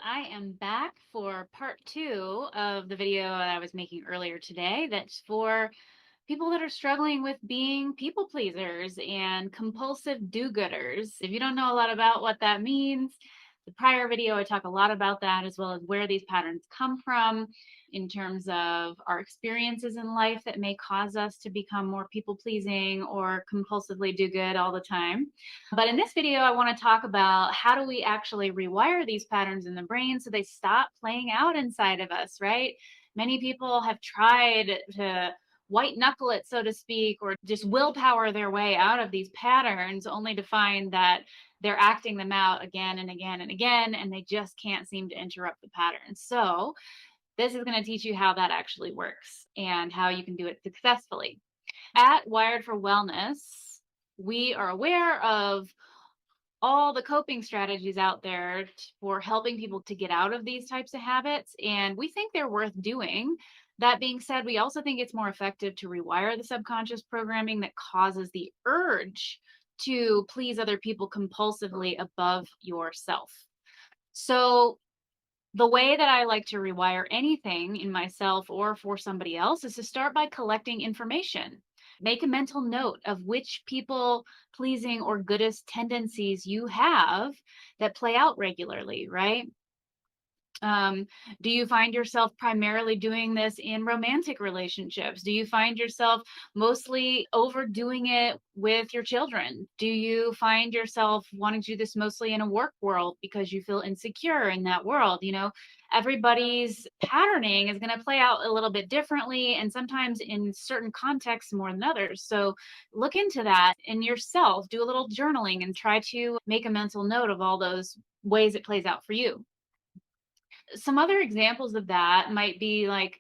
I am back for part two of the video that I was making earlier today. That's for people that are struggling with being people pleasers and compulsive do-gooders. If you don't know a lot about what that means, the prior video I talk a lot about that, as well as where these patterns come from in terms of our experiences in life that may cause us to become more people pleasing or compulsively do good all the time. But in this video, I want to talk about how do we actually rewire these patterns in the brain so they stop playing out inside of us, right? Many people have tried to white knuckle it, so to speak, or just willpower their way out of these patterns only to find that they're acting them out again and again and again, and they just can't seem to interrupt the pattern. So this is going to teach you how that actually works and how you can do it successfully. At Wired for Wellness, we are aware of all the coping strategies out there for helping people to get out of these types of habits, and we think they're worth doing. That being said, we also think it's more effective to rewire the subconscious programming that causes the urge to please other people compulsively above yourself. So, the way that I like to rewire anything in myself or for somebody else is to start by collecting information. Make a mental note of which people pleasing or goodist tendencies you have that play out regularly, right? Um, do you find yourself primarily doing this in romantic relationships? Do you find yourself mostly overdoing it with your children? Do you find yourself wanting to do this mostly in a work world because you feel insecure in that world? Everybody's patterning is going to play out a little bit differently and sometimes in certain contexts more than others. So look into that in yourself, do a little journaling and try to make a mental note of all those ways it plays out for you. Some other examples of that might be like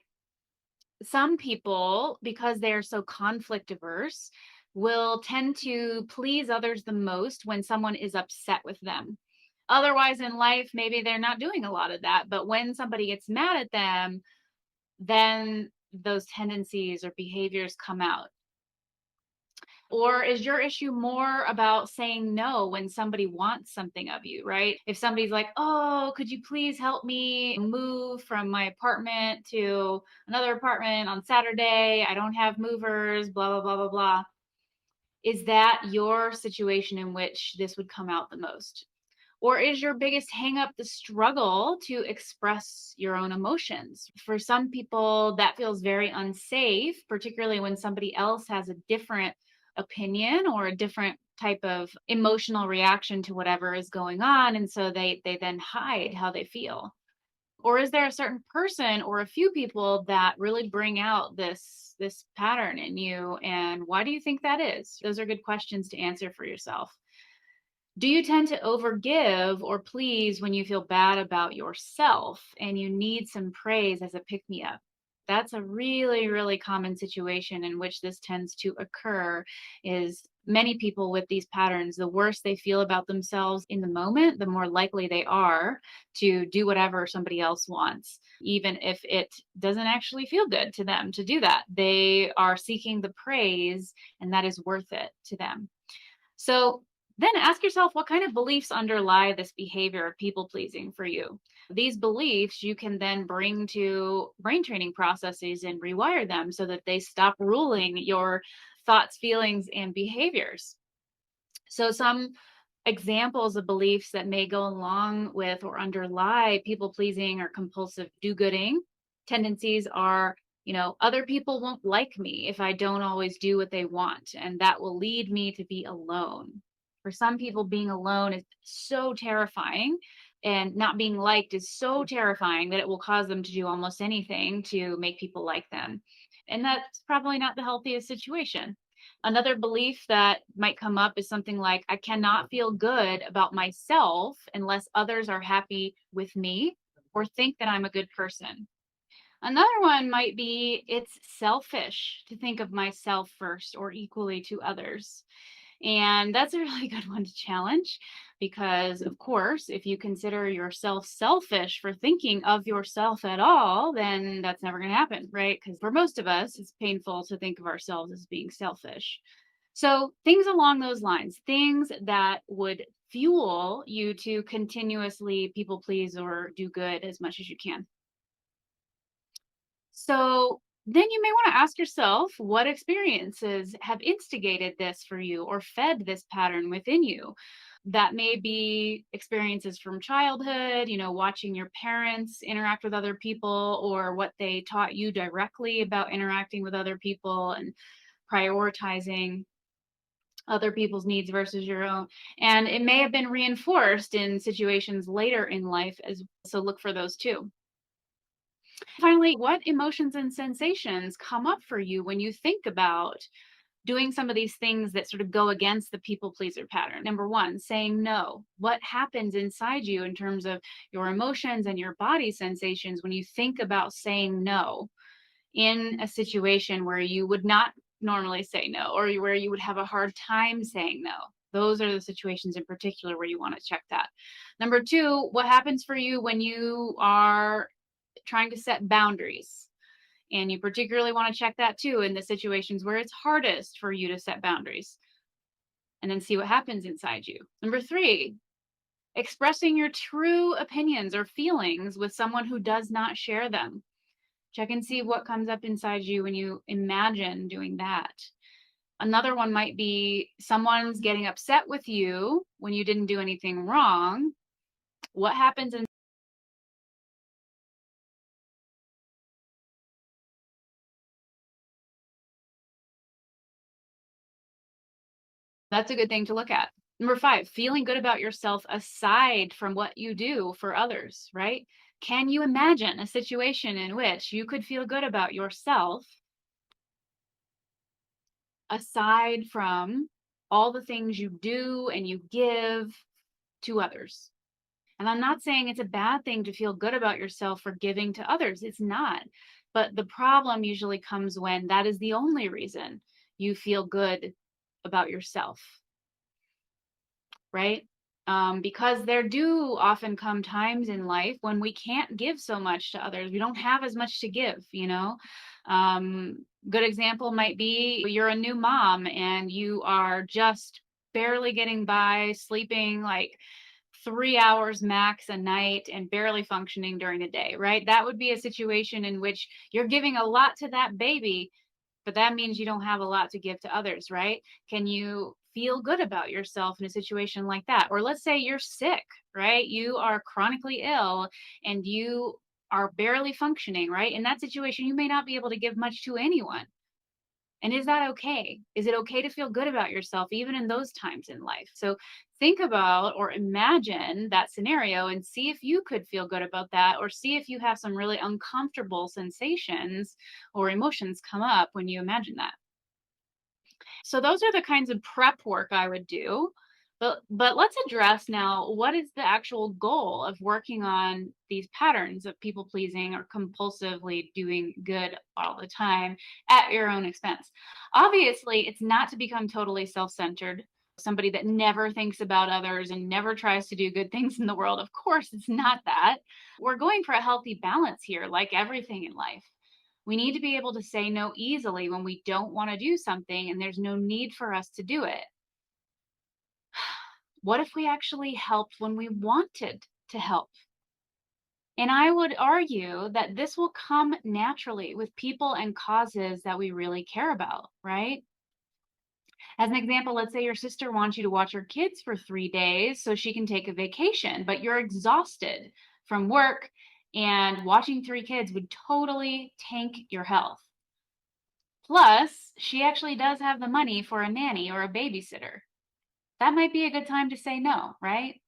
some people, because they're so conflict averse, will tend to please others the most when someone is upset with them. Otherwise, in life, maybe they're not doing a lot of that. But when somebody gets mad at them, then those tendencies or behaviors come out. Or is your issue more about saying no when somebody wants something of you, right? If somebody's like, oh, could you please help me move from my apartment to another apartment on Saturday? I don't have movers, blah, blah, blah, blah, blah. Is that your situation in which this would come out the most? Or is your biggest hangup the struggle to express your own emotions? For some people, that feels very unsafe, particularly when somebody else has a different opinion or a different type of emotional reaction to whatever is going on. And so they then hide how they feel. Or is there a certain person or a few people that really bring out this pattern in you? And why do you think that is? Those are good questions to answer for yourself. Do you tend to overgive or please when you feel bad about yourself and you need some praise as a pick me up? That's a really, really common situation in which this tends to occur. Is many people with these patterns, the worse they feel about themselves in the moment, the more likely they are to do whatever somebody else wants, even if it doesn't actually feel good to them to do that. They are seeking the praise, and that is worth it to them. So then ask yourself, what kind of beliefs underlie this behavior of people pleasing for you? These beliefs you can then bring to brain training processes and rewire them so that they stop ruling your thoughts, feelings, and behaviors. So some examples of beliefs that may go along with or underlie people pleasing or compulsive do-gooding tendencies are, other people won't like me if I don't always do what they want, and that will lead me to be alone. For some people, being alone is so terrifying, and not being liked is so terrifying that it will cause them to do almost anything to make people like them. And that's probably not the healthiest situation. Another belief that might come up is something like, I cannot feel good about myself unless others are happy with me or think that I'm a good person. Another one might be, it's selfish to think of myself first or equally to others. And that's a really good one to challenge because, of course, if you consider yourself selfish for thinking of yourself at all, then that's never going to happen, right? Because for most of us, it's painful to think of ourselves as being selfish. So things along those lines, things that would fuel you to continuously people please or do good as much as you can. So then you may want to ask yourself what experiences have instigated this for you or fed this pattern within you. That may be experiences from childhood, watching your parents interact with other people or what they taught you directly about interacting with other people and prioritizing other people's needs versus your own. And it may have been reinforced in situations later in life as so look for those too. Finally, what emotions and sensations come up for you when you think about doing some of these things that sort of go against the people pleaser pattern? Number one, saying no. What happens inside you in terms of your emotions and your body sensations when you think about saying no in a situation where you would not normally say no or where you would have a hard time saying no? Those are the situations in particular where you want to check that. Number two, what happens for you when you are trying to set boundaries? And you particularly want to check that too in the situations where it's hardest for you to set boundaries, and then see what happens inside you. Number three, expressing your true opinions or feelings with someone who does not share them. Check and see what comes up inside you when you imagine doing that. Another one might be someone's getting upset with you when you didn't do anything wrong. What happens in That's a good thing to look at. Number five, feeling good about yourself aside from what you do for others, right? Can you imagine a situation in which you could feel good about yourself aside from all the things you do and you give to others? And I'm not saying it's a bad thing to feel good about yourself for giving to others. It's not. But the problem usually comes when that is the only reason you feel good about yourself, right? Because there do often come times in life when we can't give so much to others. We don't have as much to give. Good example might be you're a new mom and you are just barely getting by, sleeping like 3 hours max a night and barely functioning during the day, right? That would be a situation in which you're giving a lot to that baby, but that means you don't have a lot to give to others, right? Can you feel good about yourself in a situation like that? Or let's say you're sick, right? You are chronically ill and you are barely functioning, right? In that situation, you may not be able to give much to anyone. And is that okay? Is it okay to feel good about yourself even in those times in life? So think about or imagine that scenario and see if you could feel good about that, or see if you have some really uncomfortable sensations or emotions come up when you imagine that. So those are the kinds of prep work I would do. But let's address now, what is the actual goal of working on these patterns of people pleasing or compulsively doing good all the time at your own expense? Obviously, it's not to become totally self-centered, somebody that never thinks about others and never tries to do good things in the world. Of course, it's not that. We're going for a healthy balance here, like everything in life. We need to be able to say no easily when we don't want to do something and there's no need for us to do it. What if we actually helped when we wanted to help? And I would argue that this will come naturally with people and causes that we really care about, right? As an example, let's say your sister wants you to watch her kids for 3 days so she can take a vacation, but you're exhausted from work and watching three kids would totally tank your health. Plus, she actually does have the money for a nanny or a babysitter. That might be a good time to say no, right?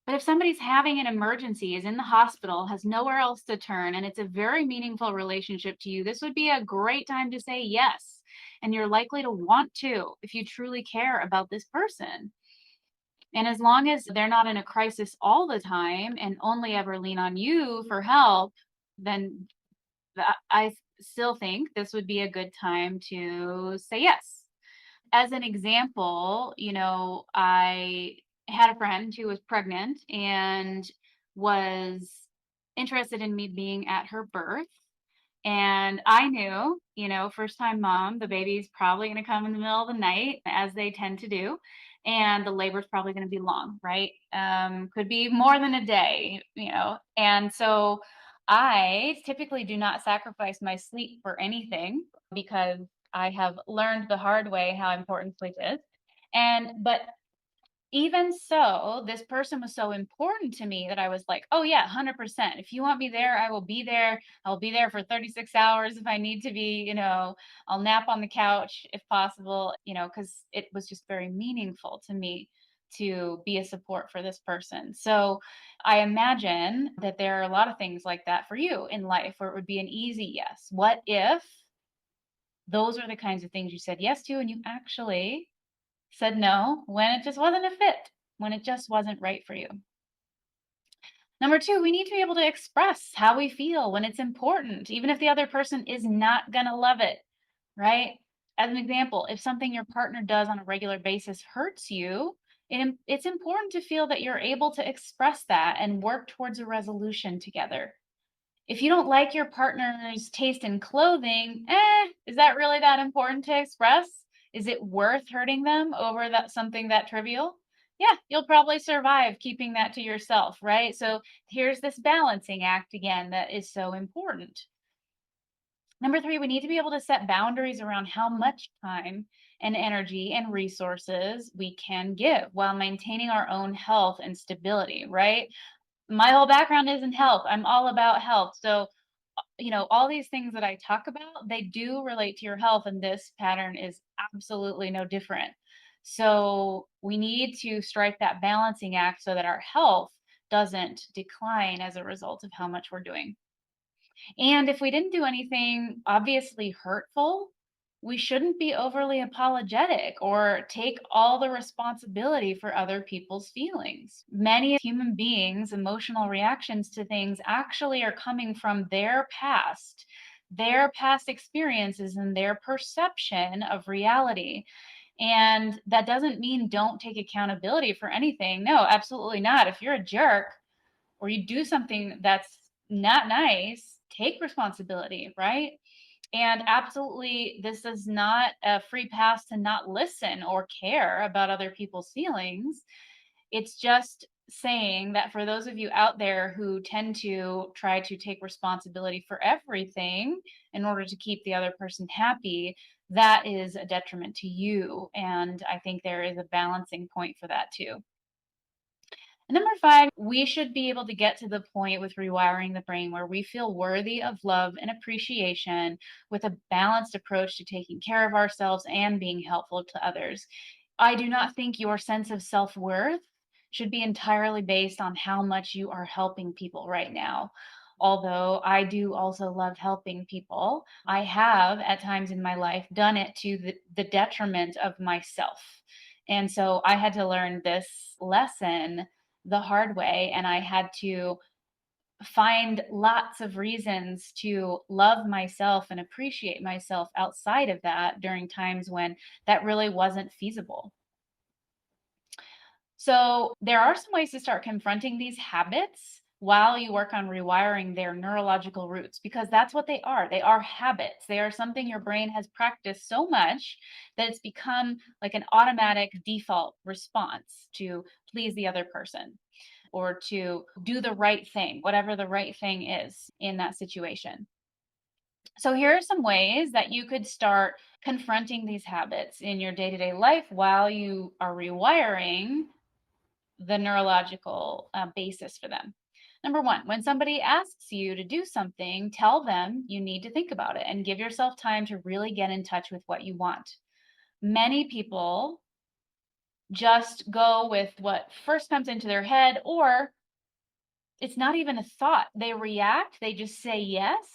But if somebody's having an emergency, is in the hospital, has nowhere else to turn, and it's a very meaningful relationship to you, this would be a great time to say yes. And you're likely to want to if you truly care about this person. And as long as they're not in a crisis all the time and only ever lean on you for help, then I still think this would be a good time to say yes. As an example, I had a friend who was pregnant and was interested in me being at her birth. And I knew, first time mom, the baby's probably going to come in the middle of the night, as they tend to do. and the labor is probably going to be long, right? Could be more than a day, and so I typically do not sacrifice my sleep for anything because I have learned the hard way how important sleep is. But even so, this person was so important to me that I was like, oh, yeah, 100%. If you want me there, I will be there. I'll be there for 36 hours if I need to be, I'll nap on the couch if possible, because it was just very meaningful to me to be a support for this person. So I imagine that there are a lot of things like that for you in life where it would be an easy yes. What if those are the kinds of things you said yes to and you actually said no when it just wasn't a fit, when it just wasn't right for you? Number two, we need to be able to express how we feel when it's important, even if the other person is not going to love it, right? As an example, if something your partner does on a regular basis hurts you, it's important to feel that you're able to express that and work towards a resolution together. If you don't like your partner's taste in clothing, is that really that important to express? Is it worth hurting them over that something that trivial? Yeah, you'll probably survive keeping that to yourself, right? So here's this balancing act again that is so important. Number three, we need to be able to set boundaries around how much time and energy and resources we can give while maintaining our own health and stability, right? My whole background is in health. I'm all about health. So, all these things that I talk about, they do relate to your health, and this pattern is absolutely no different. So, we need to strike that balancing act so that our health doesn't decline as a result of how much we're doing. And if we didn't do anything obviously hurtful, we shouldn't be overly apologetic or take all the responsibility for other people's feelings. Many human beings' emotional reactions to things actually are coming from their past experiences, and their perception of reality. And that doesn't mean don't take accountability for anything. No, absolutely not. If you're a jerk, or you do something that's not nice, take responsibility, right? And absolutely, this is not a free pass to not listen or care about other people's feelings. It's just saying that for those of you out there who tend to try to take responsibility for everything in order to keep the other person happy, that is a detriment to you. And I think there is a balancing point for that too. And number five, we should be able to get to the point with rewiring the brain where we feel worthy of love and appreciation with a balanced approach to taking care of ourselves and being helpful to others. I do not think your sense of self worth should be entirely based on how much you are helping people right now. Although I do also love helping people, I have at times in my life done it to the detriment of myself. And so I had to learn this lesson the hard way, and I had to find lots of reasons to love myself and appreciate myself outside of that during times when that really wasn't feasible. So, there are some ways to start confronting these habits while you work on rewiring their neurological roots, because that's what they are. They are habits. They are something your brain has practiced so much that it's become like an automatic default response to please the other person or to do the right thing, whatever the right thing is in that situation. So, here are some ways that you could start confronting these habits in your day to day life while you are rewiring the neurological basis for them. Number one, when somebody asks you to do something, tell them you need to think about it and give yourself time to really get in touch with what you want. Many people just go with what first comes into their head, or it's not even a thought. They react, they just say yes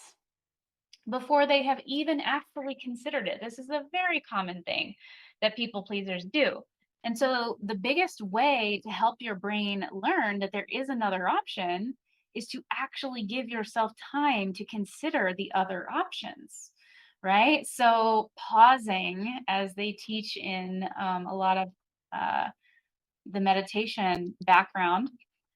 before they have even actually considered it. This is a very common thing that people pleasers do. And so, the biggest way to help your brain learn that there is another option is to actually give yourself time to consider the other options, right? So, pausing, as they teach in a lot of uh, the meditation background,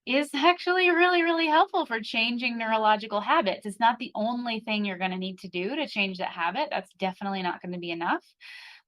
is actually really, really helpful for changing neurological habits. It's not the only thing you're going to need to do to change that habit. That's definitely not going to be enough.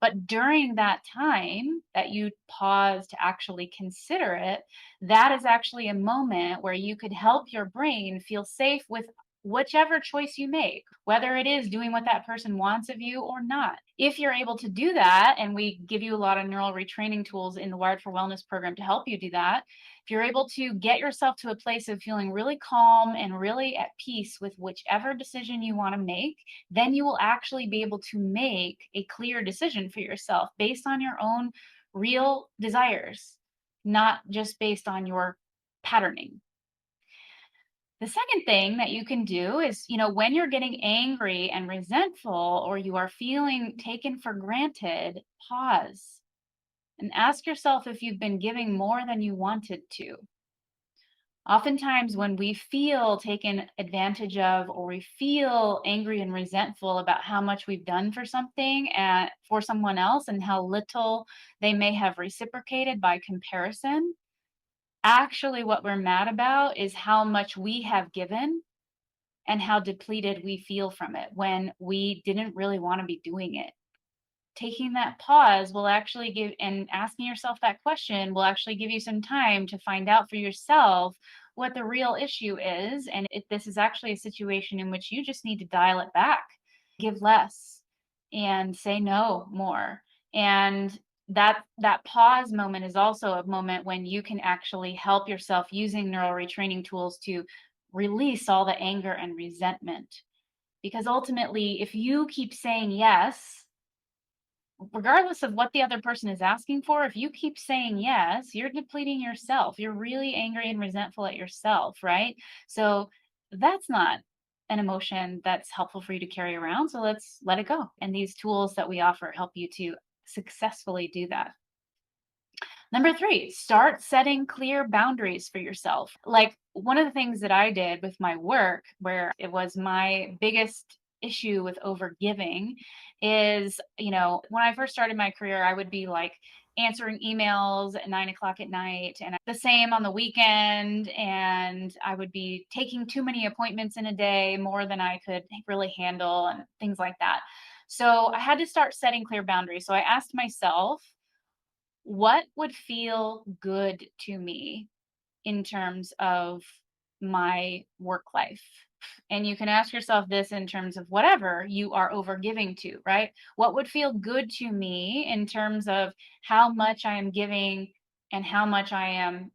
But during that time that you pause to actually consider it, that is actually a moment where you could help your brain feel safe with whichever choice you make, whether it is doing what that person wants of you or not. If you're able to do that, and we give you a lot of neural retraining tools in the Wired for Wellness program to help you do that, if you're able to get yourself to a place of feeling really calm and really at peace with whichever decision you want to make, then you will actually be able to make a clear decision for yourself based on your own real desires, not just based on your patterning. The second thing that you can do is, when you're getting angry and resentful or you are feeling taken for granted, pause and ask yourself if you've been giving more than you wanted to. Oftentimes, when we feel taken advantage of or we feel angry and resentful about how much we've done for something and for someone else and how little they may have reciprocated by comparison, actually, what we're mad about is how much we have given and how depleted we feel from it when we didn't really want to be doing it. Taking that pause will actually give, and asking yourself that question will actually give you some time to find out for yourself what the real issue is, and if this is actually a situation in which you just need to dial it back, give less, and say no more. And that pause moment is also a moment when you can actually help yourself using neural retraining tools to release all the anger and resentment. Because ultimately, if you keep saying yes, regardless of what the other person is asking for, if you keep saying yes, you're depleting yourself. You're really angry and resentful at yourself, right? So that's not an emotion that's helpful for you to carry around. So let's let it go. And these tools that we offer help you to successfully do that. Number 3, start setting clear boundaries for yourself. Like, one of the things that I did with my work, where it was my biggest issue with overgiving, is, when I first started my career, I would be like answering emails at 9 o'clock at night, and the same on the weekend. And I would be taking too many appointments in a day, more than I could really handle, and things like that. So I had to start setting clear boundaries. So I asked myself, what would feel good to me in terms of my work life? And you can ask yourself this in terms of whatever you are overgiving to, right? What would feel good to me in terms of how much I am giving and how much I am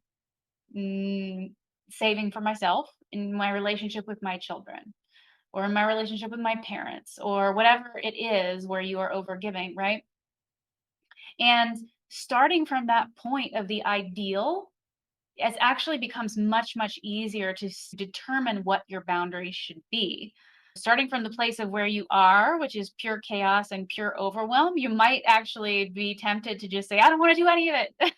saving for myself in my relationship with my children or in my relationship with my parents or whatever it is where you are overgiving, right? And starting from that point of the ideal, it actually becomes much, much easier to determine what your boundaries should be. Starting from the place of where you are, which is pure chaos and pure overwhelm, you might actually be tempted to just say, I don't want to do any of it.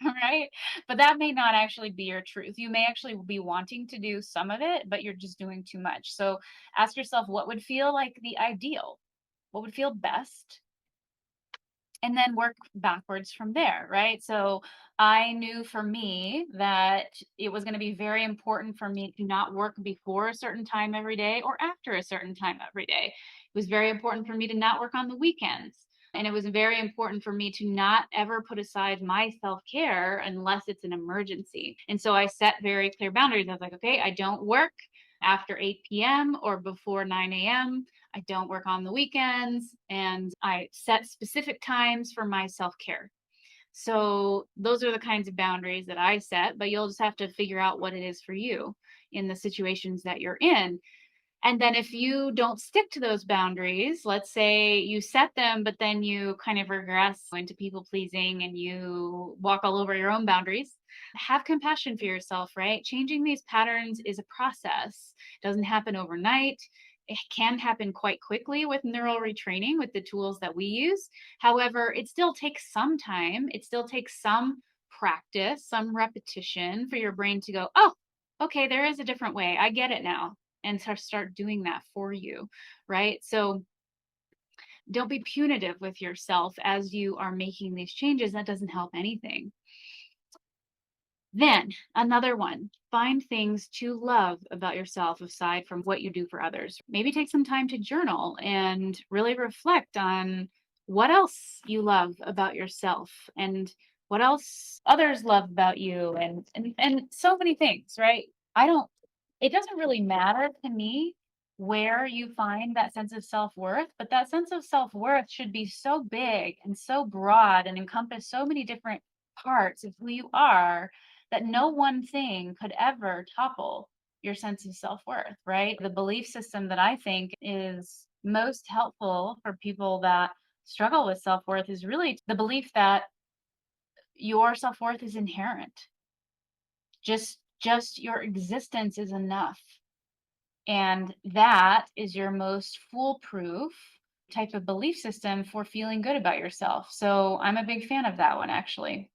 Right? But that may not actually be your truth. You may actually be wanting to do some of it, but you're just doing too much. So ask yourself, what would feel like the ideal? What would feel best? And then work backwards from there, right? So I knew for me that it was going to be very important for me to not work before a certain time every day or after a certain time every day. It was very important for me to not work on the weekends. And it was very important for me to not ever put aside my self care unless it's an emergency. And so I set very clear boundaries. I was like, okay, I don't work after 8 p.m. or before 9 a.m. I don't work on the weekends, and I set specific times for my self care. So those are the kinds of boundaries that I set, but you'll just have to figure out what it is for you in the situations that you're in. And then if you don't stick to those boundaries, let's say you set them, but then you kind of regress into people pleasing and you walk all over your own boundaries, have compassion for yourself, right? Changing these patterns is a process. It doesn't happen overnight. It can happen quite quickly with neural retraining with the tools that we use. However, it still takes some time. It still takes some practice, some repetition for your brain to go, oh, okay, there is a different way. I get it now, and start doing that for you, right? So don't be punitive with yourself as you are making these changes. That doesn't help anything. Then another one, find things to love about yourself aside from what you do for others. Maybe take some time to journal and really reflect on what else you love about yourself and what else others love about you and so many things, right? I don't It doesn't really matter to me where you find that sense of self-worth, but that sense of self-worth should be so big and so broad and encompass so many different parts of who you are that no one thing could ever topple your sense of self-worth, right? The belief system that I think is most helpful for people that struggle with self-worth is really the belief that your self-worth is inherent. Just your existence is enough. And that is your most foolproof type of belief system for feeling good about yourself. So I'm a big fan of that one, actually.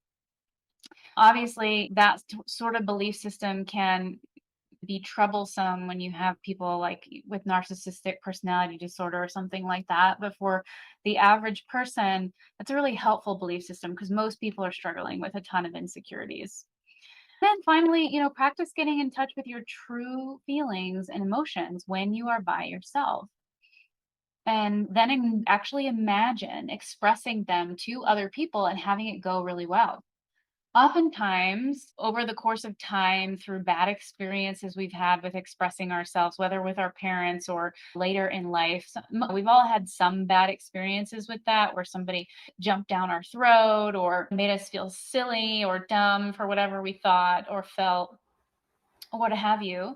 Obviously, that sort of belief system can be troublesome when you have people like with narcissistic personality disorder or something like that. But for the average person, that's a really helpful belief system because most people are struggling with a ton of insecurities. Then finally, practice getting in touch with your true feelings and emotions when you are by yourself. And then actually imagine expressing them to other people and having it go really well. Oftentimes, over the course of time, through bad experiences we've had with expressing ourselves, whether with our parents or later in life, we've all had some bad experiences with that where somebody jumped down our throat or made us feel silly or dumb for whatever we thought or felt, or what have you.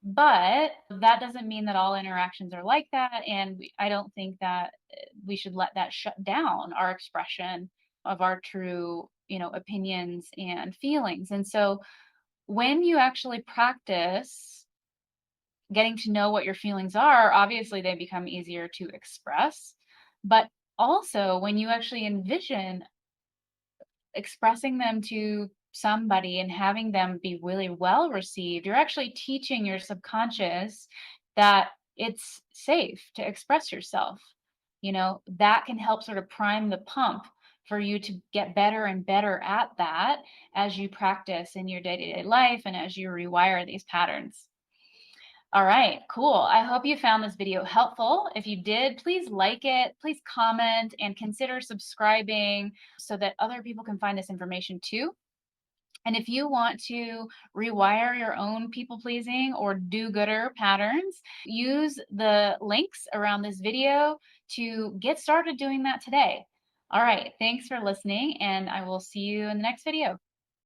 But that doesn't mean that all interactions are like that. And I don't think that we should let that shut down our expression of our true, opinions and feelings. And so when you actually practice getting to know what your feelings are, obviously they become easier to express. But also, when you actually envision expressing them to somebody and having them be really well received, you're actually teaching your subconscious that it's safe to express yourself. That can help sort of prime the pump for you to get better and better at that as you practice in your day to day life and as you rewire these patterns. All right, cool. I hope you found this video helpful. If you did, please like it, please comment, and consider subscribing so that other people can find this information too. And if you want to rewire your own people pleasing or do gooder patterns, use the links around this video to get started doing that today. All right, thanks for listening, and I will see you in the next video.